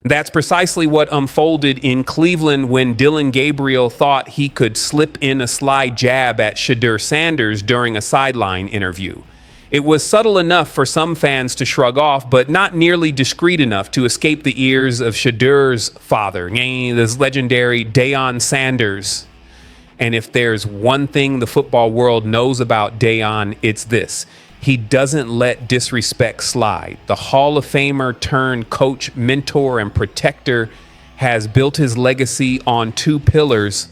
That's precisely what unfolded in Cleveland when Dylan Gabriel thought he could slip in a sly jab at Shedeur Sanders during a sideline interview. It was subtle enough for some fans to shrug off, but not nearly discreet enough to escape the ears of Shedeur's father, this legendary Deion Sanders. And if there's one thing the football world knows about Deion, it's this. He doesn't let disrespect slide. The Hall of Famer turned coach, mentor, and protector has built his legacy on two pillars: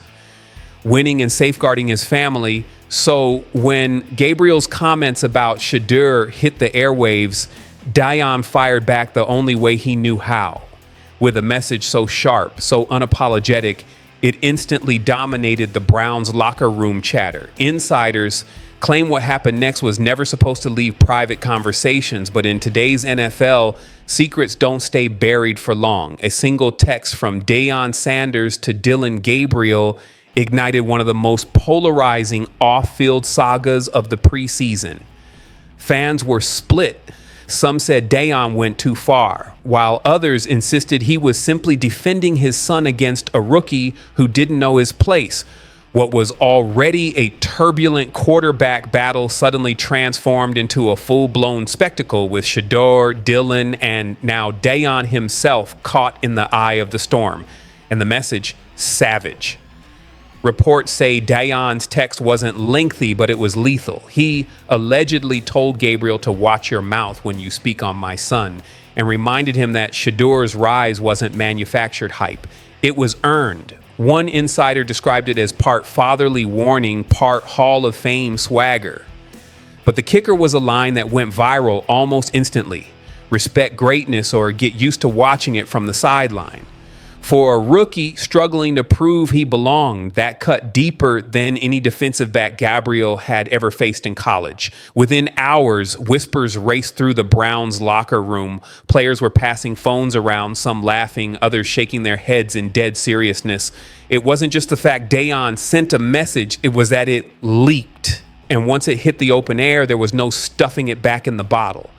winning and safeguarding his family. So when Gabriel's comments about Shedeur hit the airwaves, Deion fired back the only way he knew how, with a message so sharp, so unapologetic, it instantly dominated the Browns' locker room chatter. Insiders claim what happened next was never supposed to leave private conversations, but in today's NFL, secrets don't stay buried for long. A single text from Deion Sanders to Dylan Gabriel ignited one of the most polarizing off-field sagas of the preseason. Fans were split. Some said Deion went too far, while others insisted he was simply defending his son against a rookie who didn't know his place. What was already a turbulent quarterback battle suddenly transformed into a full-blown spectacle, with Shedeur, Dillon, and now Deion himself caught in the eye of the storm. And the message, savage. Reports say Deion's text wasn't lengthy, but it was lethal. He allegedly told Gabriel to watch your mouth when you speak on my son, and reminded him that Shedeur's rise wasn't manufactured hype. It was earned. One insider described it as part fatherly warning, part Hall of Fame swagger. But the kicker was a line that went viral almost instantly. Respect greatness or get used to watching it from the sideline. For a rookie struggling to prove he belonged, that cut deeper than any defensive back Gabriel had ever faced in college. Within hours, whispers raced through the Browns' locker room. Players were passing phones around, some laughing, others shaking their heads in dead seriousness. It wasn't just the fact Deion sent a message, it was that it leaked. And once it hit the open air, there was no stuffing it back in the bottle.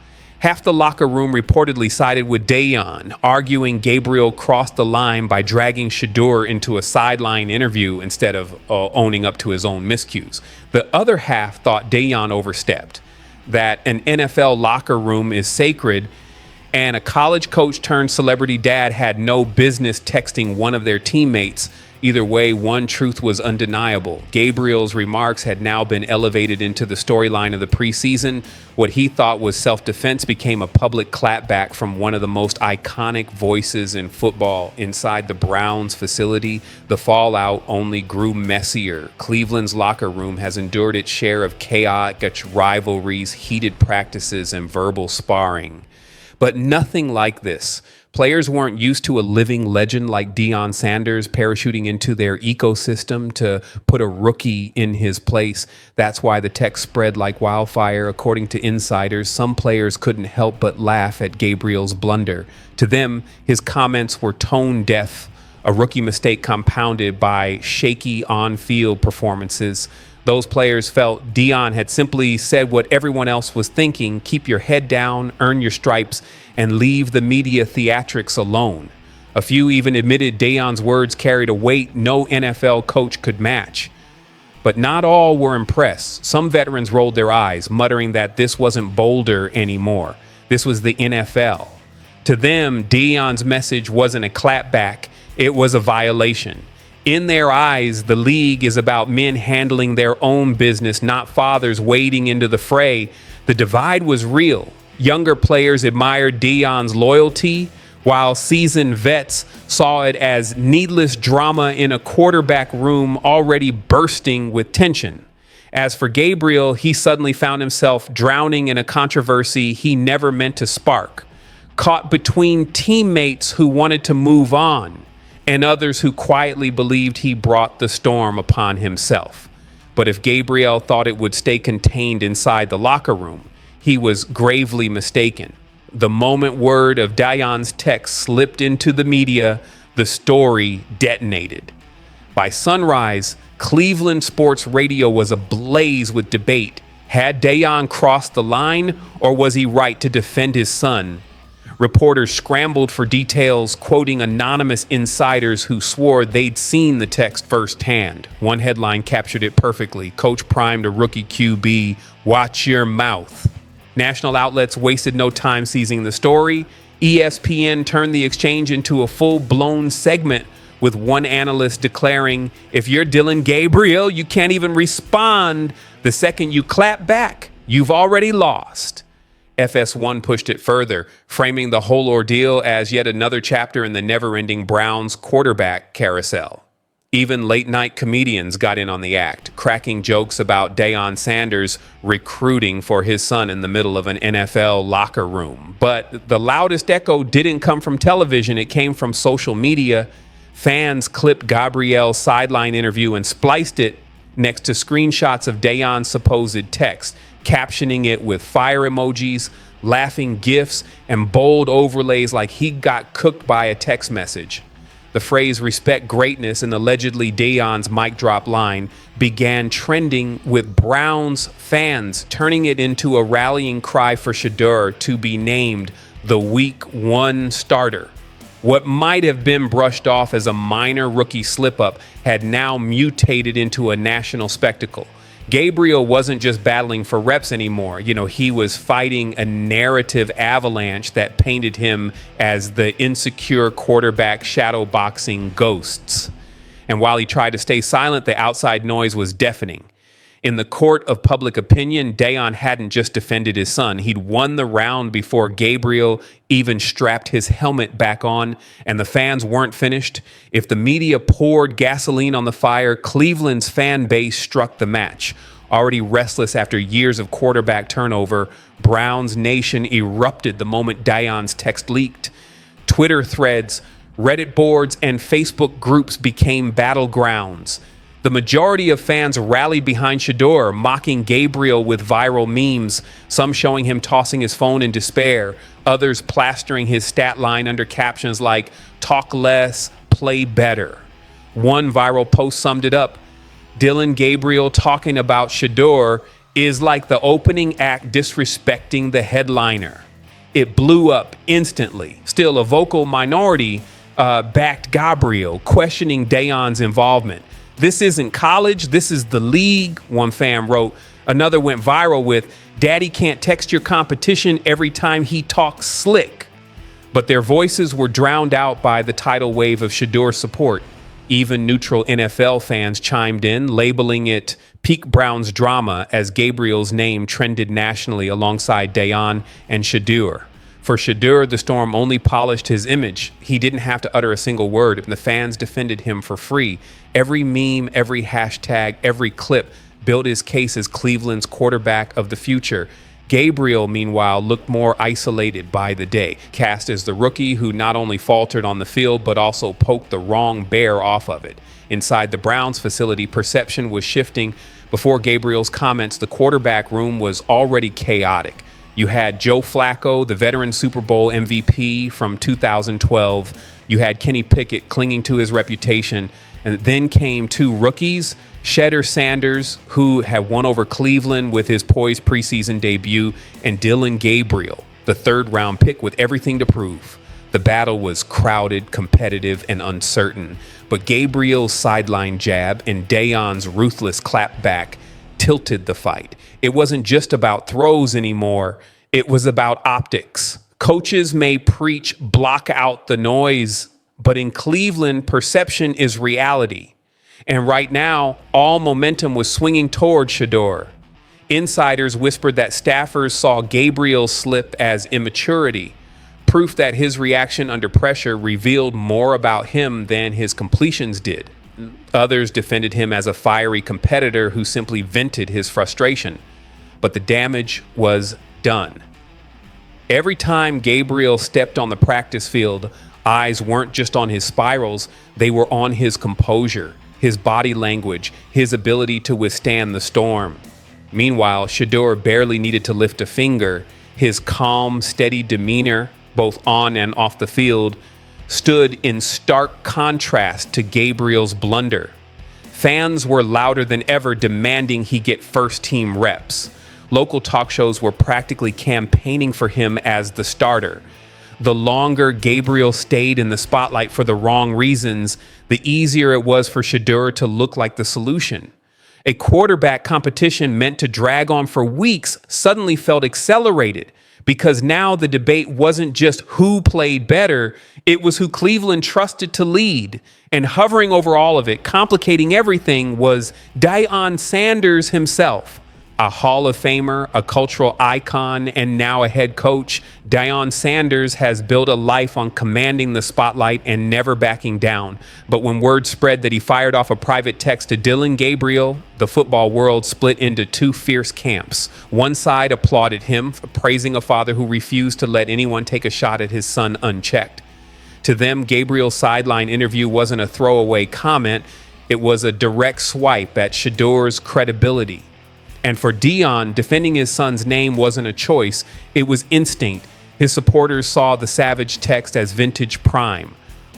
Half the locker room reportedly sided with Deion, arguing Gabriel crossed the line by dragging Shedeur into a sideline interview instead of owning up to his own miscues. The other half thought Deion overstepped, that an NFL locker room is sacred, and a college coach turned celebrity dad had no business texting one of their teammates. Either way, one truth was undeniable. Gabriel's remarks had now been elevated into the storyline of the preseason. What he thought was self-defense became a public clapback from one of the most iconic voices in football. Inside the Browns facility, the fallout only grew messier. Cleveland's locker room has endured its share of chaotic rivalries, heated practices, and verbal sparring. But nothing like this. Players weren't used to a living legend like Deion Sanders parachuting into their ecosystem to put a rookie in his place. That's why the text spread like wildfire. According to insiders, some players couldn't help but laugh at Gabriel's blunder. To them, his comments were tone deaf, a rookie mistake compounded by shaky on-field performances. Those players felt Deion had simply said what everyone else was thinking: keep your head down, earn your stripes, and leave the media theatrics alone. A few even admitted Deion's words carried a weight no NFL coach could match. But not all were impressed. Some veterans rolled their eyes, muttering that this wasn't Boulder anymore. This was the NFL. To them, Deion's message wasn't a clapback, it was a violation. In their eyes, the league is about men handling their own business, not fathers wading into the fray. The divide was real. Younger players admired Deion's loyalty, while seasoned vets saw it as needless drama in a quarterback room already bursting with tension. As for Gabriel, he suddenly found himself drowning in a controversy he never meant to spark, caught between teammates who wanted to move on and others who quietly believed he brought the storm upon himself. But if Gabriel thought it would stay contained inside the locker room, he was gravely mistaken. The moment word of Deion's text slipped into the media, the story detonated. By sunrise, Cleveland sports radio was ablaze with debate. Had Deion crossed the line, or was he right to defend his son? Reporters scrambled for details, quoting anonymous insiders who swore they'd seen the text firsthand. One headline captured it perfectly. Coach primed a rookie QB, watch your mouth. National outlets wasted no time seizing the story. ESPN turned the exchange into a full-blown segment, with one analyst declaring, if you're Dylan Gabriel, you can't even respond. The second you clap back, you've already lost. FS1 pushed it further, framing the whole ordeal as yet another chapter in the never-ending Browns quarterback carousel. Even late-night comedians got in on the act, cracking jokes about Deion Sanders recruiting for his son in the middle of an NFL locker room. But the loudest echo didn't come from television, it came from social media. Fans clipped Gabriel's sideline interview and spliced it next to screenshots of Deion's supposed text, captioning it with fire emojis, laughing gifs, and bold overlays like he got cooked by a text message. The phrase respect greatness and allegedly Deion's mic drop line began trending, with Browns fans turning it into a rallying cry for Shedeur to be named the Week 1 starter. What might have been brushed off as a minor rookie slip-up had now mutated into a national spectacle. Gabriel wasn't just battling for reps anymore. He was fighting a narrative avalanche that painted him as the insecure quarterback shadowboxing ghosts. And while he tried to stay silent, the outside noise was deafening. In the court of public opinion, Deion hadn't just defended his son. He'd won the round before Gabriel even strapped his helmet back on, and the fans weren't finished. If the media poured gasoline on the fire, Cleveland's fan base struck the match. Already restless after years of quarterback turnover, Browns Nation erupted the moment Deion's text leaked. Twitter threads, Reddit boards, and Facebook groups became battlegrounds. The majority of fans rallied behind Shedeur, mocking Gabriel with viral memes, some showing him tossing his phone in despair, others plastering his stat line under captions like, talk less, play better. One viral post summed it up. Dylan Gabriel talking about Shedeur is like the opening act disrespecting the headliner. It blew up instantly. Still, a vocal minority backed Gabriel, questioning Deion's involvement. This isn't college, this is the league, one fan wrote. Another went viral with, Daddy can't text your competition every time he talks slick. But their voices were drowned out by the tidal wave of Shedeur support. Even neutral NFL fans chimed in, labeling it peak Browns drama as Gabriel's name trended nationally alongside Deion and Shedeur. For Shedeur, the storm only polished his image. He didn't have to utter a single word, and the fans defended him for free. Every meme, every hashtag, every clip built his case as Cleveland's quarterback of the future. Gabriel, meanwhile, looked more isolated by the day, cast as the rookie who not only faltered on the field, but also poked the wrong bear off of it. Inside the Browns facility, perception was shifting. Before Gabriel's comments, the quarterback room was already chaotic. You had Joe Flacco, the veteran Super Bowl MVP from 2012. You had Kenny Pickett clinging to his reputation. And then came two rookies, Shedeur Sanders, who had won over Cleveland with his poised preseason debut, and Dylan Gabriel, the third-round pick with everything to prove. The battle was crowded, competitive, and uncertain. But Gabriel's sideline jab and Deion's ruthless clapback tilted the fight. It wasn't just about throws anymore. It was about optics. Coaches may preach block out the noise, but in Cleveland, perception is reality. And right now, all momentum was swinging toward Shedeur. Insiders whispered that staffers saw Gabriel's slip as immaturity, proof that his reaction under pressure revealed more about him than his completions did. Others defended him as a fiery competitor who simply vented his frustration. But the damage was done. Every time Gabriel stepped on the practice field, eyes weren't just on his spirals, they were on his composure, his body language, his ability to withstand the storm. Meanwhile, Shedeur barely needed to lift a finger. His calm, steady demeanor, both on and off the field, stood in stark contrast to Gabriel's blunder. Fans were louder than ever, demanding he get first-team reps. Local talk shows were practically campaigning for him as the starter. The longer Gabriel stayed in the spotlight for the wrong reasons, the easier it was for Shedeur to look like the solution. A quarterback competition meant to drag on for weeks suddenly felt accelerated because now the debate wasn't just who played better, it was who Cleveland trusted to lead. And hovering over all of it, complicating everything, was Deion Sanders himself. A Hall of Famer, a cultural icon, and now a head coach, Deion Sanders has built a life on commanding the spotlight and never backing down. But when word spread that he fired off a private text to Dylan Gabriel, the football world split into two fierce camps. One side applauded him for praising a father who refused to let anyone take a shot at his son unchecked. To them, Gabriel's sideline interview wasn't a throwaway comment. It was a direct swipe at Shedeur's credibility. And for Deion, defending his son's name wasn't a choice, it was instinct. His supporters saw the savage text as vintage prime,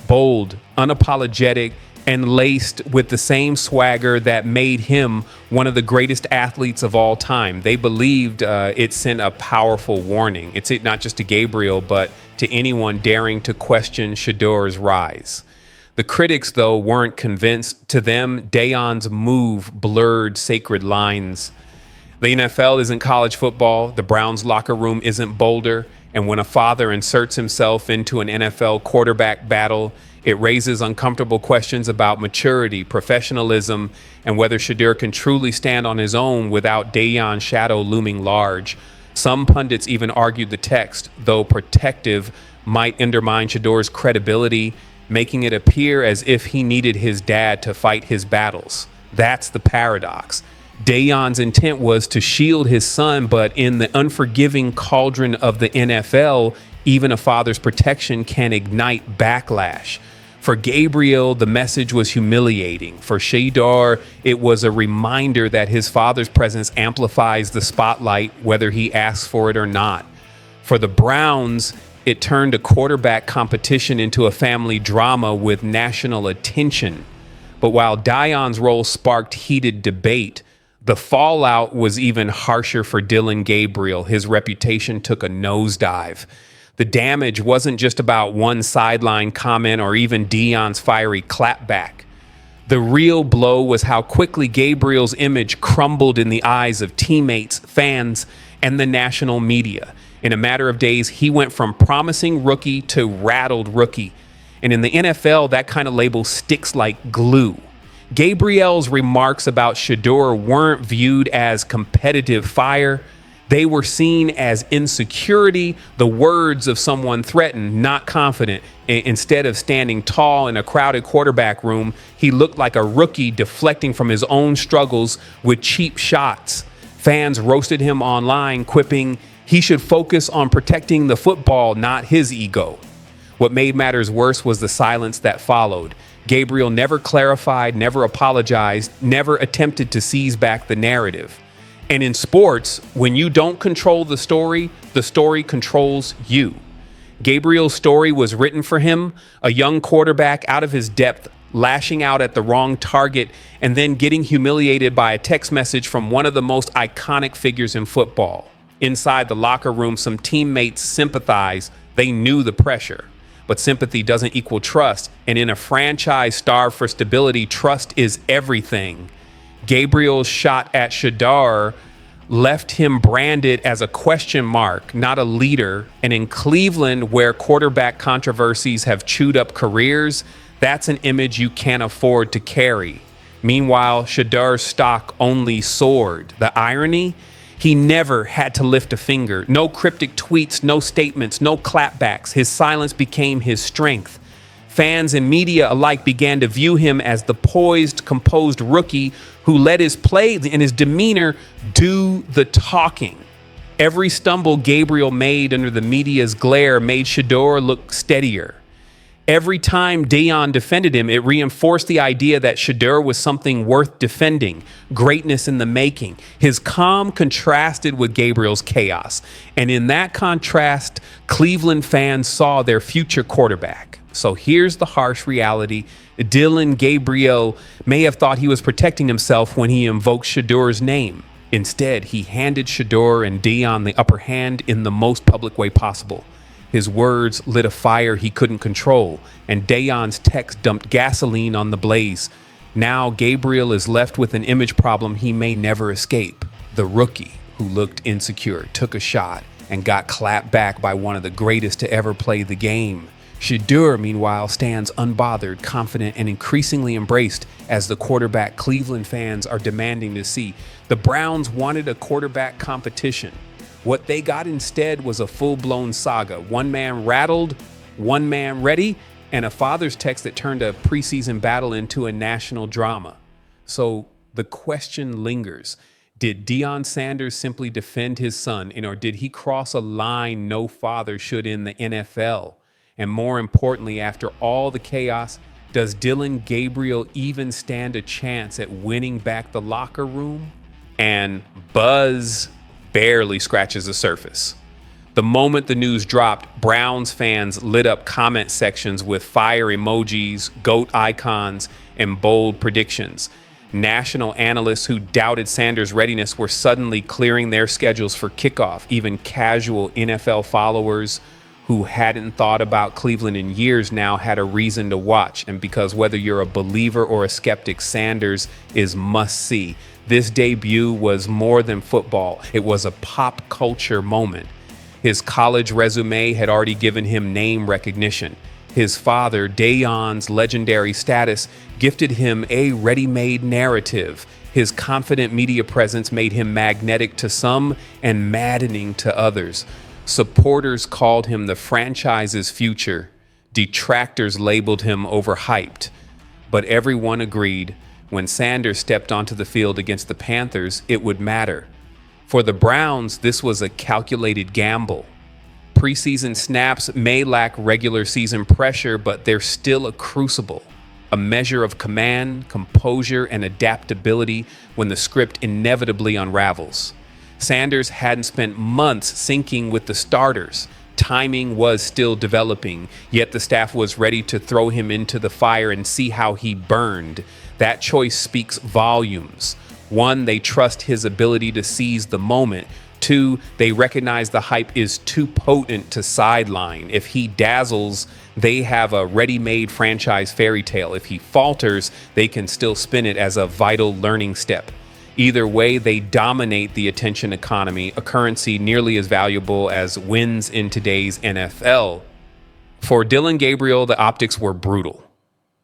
bold, unapologetic, and laced with the same swagger that made him one of the greatest athletes of all time. They believed it sent a powerful warning. It's not just to Gabriel, but to anyone daring to question Shedeur's rise. The critics, though, weren't convinced. To them, Deion's move blurred sacred lines. The NFL isn't college football. The Browns locker room isn't Boulder. And when a father inserts himself into an NFL quarterback battle, it raises uncomfortable questions about maturity, professionalism, and whether Shedeur can truly stand on his own without Deion's shadow looming large. Some pundits even argued the text, though protective, might undermine Shedeur's credibility, making it appear as if he needed his dad to fight his battles. That's the paradox. Deion's intent was to shield his son, but in the unforgiving cauldron of the NFL, even a father's protection can ignite backlash. For Gabriel, the message was humiliating. For Shedeur, it was a reminder that his father's presence amplifies the spotlight, whether he asks for it or not. For the Browns, it turned a quarterback competition into a family drama with national attention. But while Deion's role sparked heated debate, the fallout was even harsher for Dylan Gabriel. His reputation took a nosedive. The damage wasn't just about one sideline comment or even Deion's fiery clapback. The real blow was how quickly Gabriel's image crumbled in the eyes of teammates, fans, and the national media. In a matter of days, he went from promising rookie to rattled rookie. And in the NFL, that kind of label sticks like glue. Gabriel's remarks about Shedeur weren't viewed as competitive fire. They were seen as insecurity, the words of someone threatened, not confident. Instead of standing tall in a crowded quarterback room, he looked like a rookie deflecting from his own struggles with cheap shots. Fans roasted him online, quipping, he should focus on protecting the football, not his ego. What made matters worse was the silence that followed. Gabriel never clarified, never apologized, never attempted to seize back the narrative. And in sports, when you don't control the story controls you. Gabriel's story was written for him, a young quarterback out of his depth, lashing out at the wrong target, and then getting humiliated by a text message from one of the most iconic figures in football. Inside the locker room, some teammates sympathized. They knew the pressure. But sympathy doesn't equal trust. And in a franchise starved for stability, trust is everything. Gabriel's shot at Shedeur left him branded as a question mark, not a leader. And in Cleveland, where quarterback controversies have chewed up careers, that's an image you can't afford to carry. Meanwhile, Shedeur's stock only soared. The irony? He never had to lift a finger. No cryptic tweets, no statements, no clapbacks. His silence became his strength. Fans and media alike began to view him as the poised, composed rookie who let his play and his demeanor do the talking. Every stumble Gabriel made under the media's glare made Shedeur look steadier. Every time Deion defended him, it reinforced the idea that Shedeur was something worth defending, greatness in the making. His calm contrasted with Gabriel's chaos. And in that contrast, Cleveland fans saw their future quarterback. So here's the harsh reality. Dylan Gabriel may have thought he was protecting himself when he invoked Shedeur's name. Instead, he handed Shedeur and Deion the upper hand in the most public way possible. His words lit a fire he couldn't control, and Deion's text dumped gasoline on the blaze. Now Gabriel is left with an image problem he may never escape. The rookie, who looked insecure, took a shot and got clapped back by one of the greatest to ever play the game. Shedeur, meanwhile, stands unbothered, confident, and increasingly embraced as the quarterback Cleveland fans are demanding to see. The Browns wanted a quarterback competition. What they got instead was a full-blown saga. One man rattled, one man ready, and a father's text that turned a preseason battle into a national drama. So the question lingers. Did Deion Sanders simply defend his son, or did he cross a line no father should in the NFL? And more importantly, after all the chaos, does Dylan Gabriel even stand a chance at winning back the locker room? And buzz barely scratches the surface. The moment the news dropped, Browns fans lit up comment sections with fire emojis, GOAT icons, and bold predictions. National analysts who doubted Sanders' readiness were suddenly clearing their schedules for kickoff. Even casual NFL followers who hadn't thought about Cleveland in years now had a reason to watch. And because whether you're a believer or a skeptic, Sanders is must-see. This debut was more than football. It was a pop culture moment. His college resume had already given him name recognition. His father, Deion's legendary status, gifted him a ready-made narrative. His confident media presence made him magnetic to some and maddening to others. Supporters called him the franchise's future. Detractors labeled him overhyped. But everyone agreed when Sanders stepped onto the field against the Panthers, it would matter. For the Browns, this was a calculated gamble. Preseason snaps may lack regular season pressure, but they're still a crucible, a measure of command, composure, and adaptability when the script inevitably unravels. Sanders hadn't spent months syncing with the starters. Timing was still developing, yet the staff was ready to throw him into the fire and see how he burned. That choice speaks volumes. One, they trust his ability to seize the moment. Two, they recognize the hype is too potent to sideline. If he dazzles, they have a ready-made franchise fairy tale. If he falters, they can still spin it as a vital learning step. Either way, they dominate the attention economy, a currency nearly as valuable as wins in today's NFL. For Dylan Gabriel, the optics were brutal.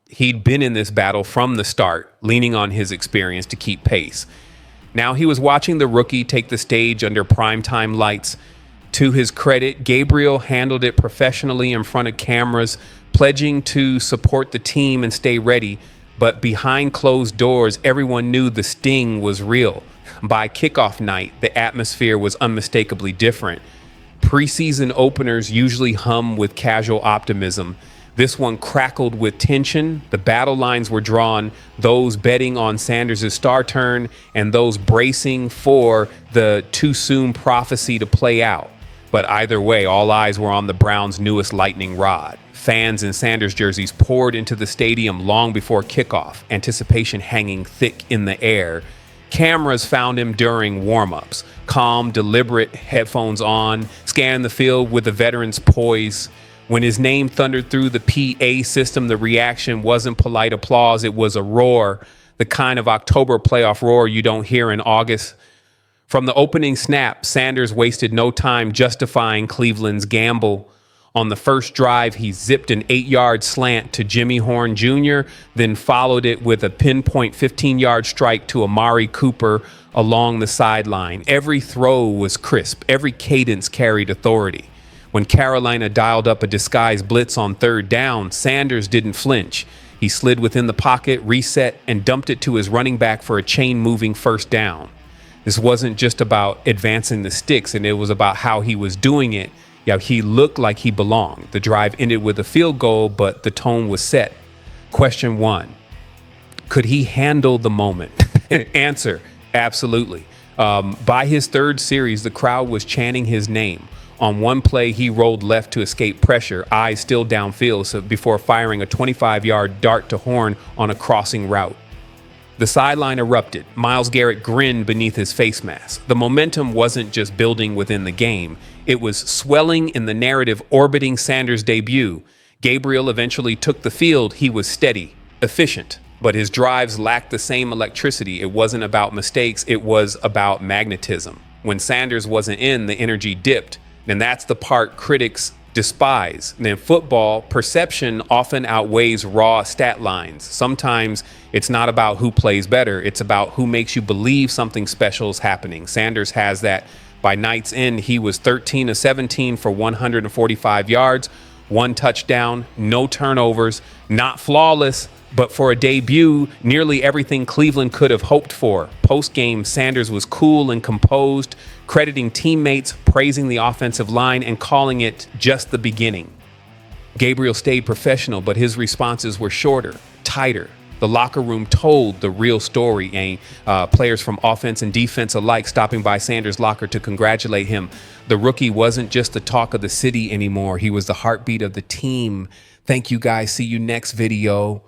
He'd been in this battle from the start, leaning on his experience to keep pace. Now he was watching the rookie take the stage under primetime lights. To his credit, Gabriel handled it professionally in front of cameras, pledging to support the team and stay ready. But behind closed doors, everyone knew the sting was real. By kickoff night, the atmosphere was unmistakably different. Preseason openers usually hum with casual optimism. This one crackled with tension. The battle lines were drawn, those betting on Sanders' star turn and those bracing for the too soon prophecy to play out. But either way, all eyes were on the Browns' newest lightning rod. Fans in Sanders jerseys poured into the stadium long before kickoff, anticipation hanging thick in the air. Cameras found him during warm-ups, calm, deliberate, headphones on, scanning the field with the veteran's poise. When his name thundered through the PA system, the reaction wasn't polite applause, it was a roar, the kind of October playoff roar you don't hear in August. From the opening snap, Sanders wasted no time justifying Cleveland's gamble. On the first drive, he zipped an 8-yard slant to Jimmy Horn Jr., then followed it with a pinpoint 15-yard strike to Amari Cooper along the sideline. Every throw was crisp. Every cadence carried authority. When Carolina dialed up a disguised blitz on third down, Sanders didn't flinch. He slid within the pocket, reset, and dumped it to his running back for a chain-moving first down. This wasn't just about advancing the sticks, and it was about how he was doing it. Yeah, he looked like he belonged. The drive ended with a field goal, but the tone was set. Question 1, could he handle the moment? Answer, absolutely. By his third series, the crowd was chanting his name. On one play, he rolled left to escape pressure, eyes still downfield, before firing a 25-yard dart to Horn on a crossing route. The sideline erupted. Myles Garrett grinned beneath his face mask. The momentum wasn't just building within the game. It was swelling in the narrative orbiting Sanders' debut. Gabriel eventually took the field. He was steady, efficient, but his drives lacked the same electricity. It wasn't about mistakes. It was about magnetism. When Sanders wasn't in, the energy dipped. And that's the part critics despise. And in football, perception often outweighs raw stat lines. Sometimes it's not about who plays better. It's about who makes you believe something special is happening. Sanders has that. By night's end, he was 13 of 17 for 145 yards, 1 touchdown, no turnovers, not flawless, but for a debut, nearly everything Cleveland could have hoped for. Post-game, Sanders was cool and composed, crediting teammates, praising the offensive line, and calling it just the beginning. Gabriel stayed professional, but his responses were shorter, tighter. The locker room told the real story, and players from offense and defense alike stopping by Sanders' locker to congratulate him. The rookie wasn't just the talk of the city anymore. He was the heartbeat of the team. Thank you, guys. See you next video.